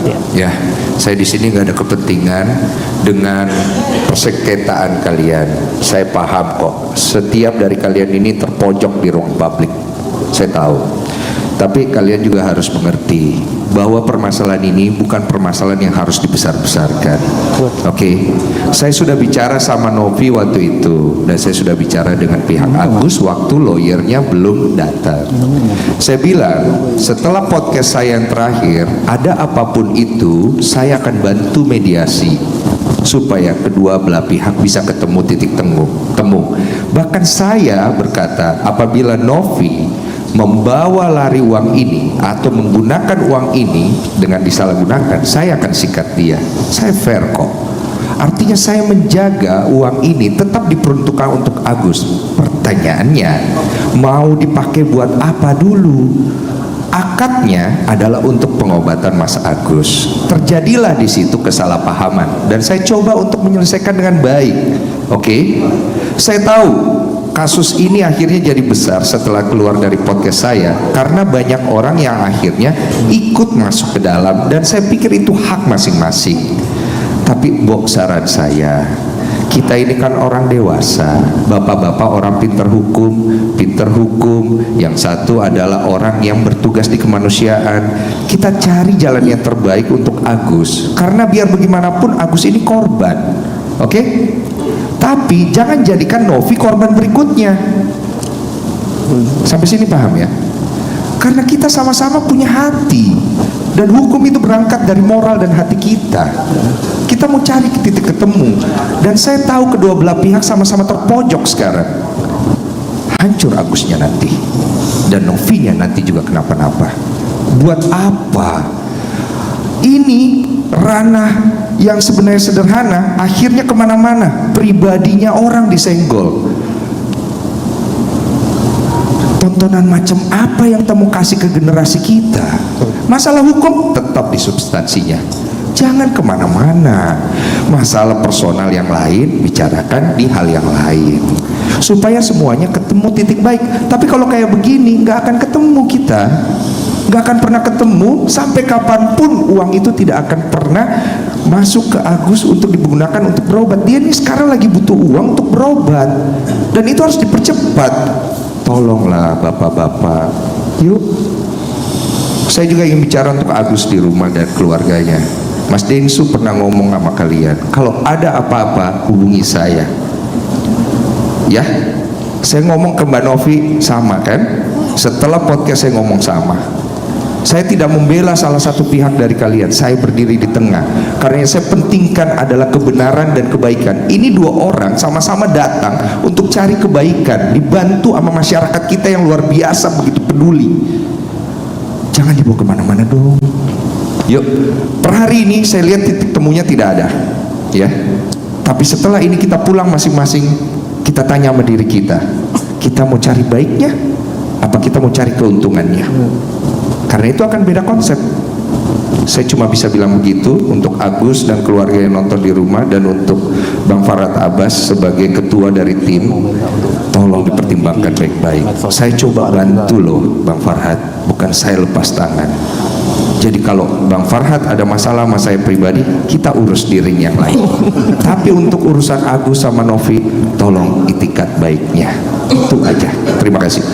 pihak. Ya, saya di sini nggak ada kepentingan dengan persengketaan kalian. Saya paham kok. Setiap dari kalian ini terpojok di ruang publik. Saya tahu. Tapi kalian juga harus mengerti bahwa permasalahan ini bukan permasalahan yang harus dibesar-besarkan. Oke, saya sudah bicara sama Novi waktu itu, dan saya sudah bicara dengan pihak Agus waktu lawyernya belum datang. Saya bilang setelah podcast saya yang terakhir, ada apapun itu, saya akan bantu mediasi supaya kedua belah pihak bisa ketemu titik temu. Bahkan saya berkata, apabila Novi membawa lari uang ini atau menggunakan uang ini dengan disalahgunakan, saya akan sikat dia. Saya fair kok. Artinya saya menjaga uang ini tetap diperuntukkan untuk Agus. Pertanyaannya, mau dipakai buat apa dulu? Akadnya adalah untuk pengobatan Mas Agus. Terjadilah di situ kesalahpahaman dan saya coba untuk menyelesaikan dengan baik. Oke? Saya tahu kasus ini akhirnya jadi besar setelah keluar dari podcast saya karena banyak orang yang akhirnya ikut masuk ke dalam, dan saya pikir itu hak masing-masing. Tapi saran saya, kita ini kan orang dewasa, bapak-bapak orang pinter hukum, yang satu adalah orang yang bertugas di kemanusiaan. Kita cari jalan yang terbaik untuk Agus, karena biar bagaimanapun Agus ini korban. Oke? Tapi jangan jadikan Novi korban berikutnya. Sampai sini paham ya? Karena kita sama-sama punya hati, dan hukum itu berangkat dari moral dan hati kita. Kita mau cari titik ketemu, dan saya tahu kedua belah pihak sama-sama terpojok sekarang. Hancur Agusnya nanti, dan Novinya nanti juga kenapa-napa. Buat apa? Ini ranah yang sebenarnya sederhana, akhirnya kemana-mana. Pribadinya orang disenggol. Tontonan macam apa yang kamu kasih ke generasi kita? Masalah hukum tetap di substansinya, jangan kemana-mana. Masalah personal yang lain bicarakan di hal yang lain, supaya semuanya ketemu titik baik. Tapi kalau kayak begini nggak akan ketemu kita, nggak akan pernah ketemu. Sampai kapanpun uang itu tidak akan pernah masuk ke Agus untuk digunakan untuk berobat. Dia ini sekarang lagi butuh uang untuk berobat, dan itu harus dipercepat. Tolonglah bapak-bapak, yuk. Saya juga ingin bicara untuk Agus di rumah dan keluarganya. Mas Densu pernah ngomong sama kalian, kalau ada apa-apa hubungi saya. Ya, saya ngomong ke Mbak Novi sama kan? Setelah podcast saya ngomong sama. Saya tidak membela salah satu pihak dari kalian. Saya berdiri di tengah, karena yang saya pentingkan adalah kebenaran dan kebaikan. Ini dua orang sama-sama datang untuk cari kebaikan, dibantu sama masyarakat kita yang luar biasa begitu peduli. Jangan dibawa kemana-mana dong. Yuk, per hari ini saya lihat titik temunya tidak ada, ya. Tapi setelah ini kita pulang masing-masing, kita tanya sama diri kita mau cari baiknya, apa kita mau cari keuntungannya? Karena itu akan beda konsep. Saya cuma bisa bilang begitu untuk Agus dan keluarga yang nonton di rumah, dan untuk Bang Farhad Abbas sebagai ketua dari tim, tolong dipertimbangkan baik-baik. Saya coba bantu loh Bang Farhad, bukan saya lepas tangan. Jadi kalau Bang Farhad ada masalah sama saya pribadi, kita urus di ring yang lain. Tapi untuk urusan Agus sama Novi, tolong itikat baiknya. Itu aja. Terima kasih.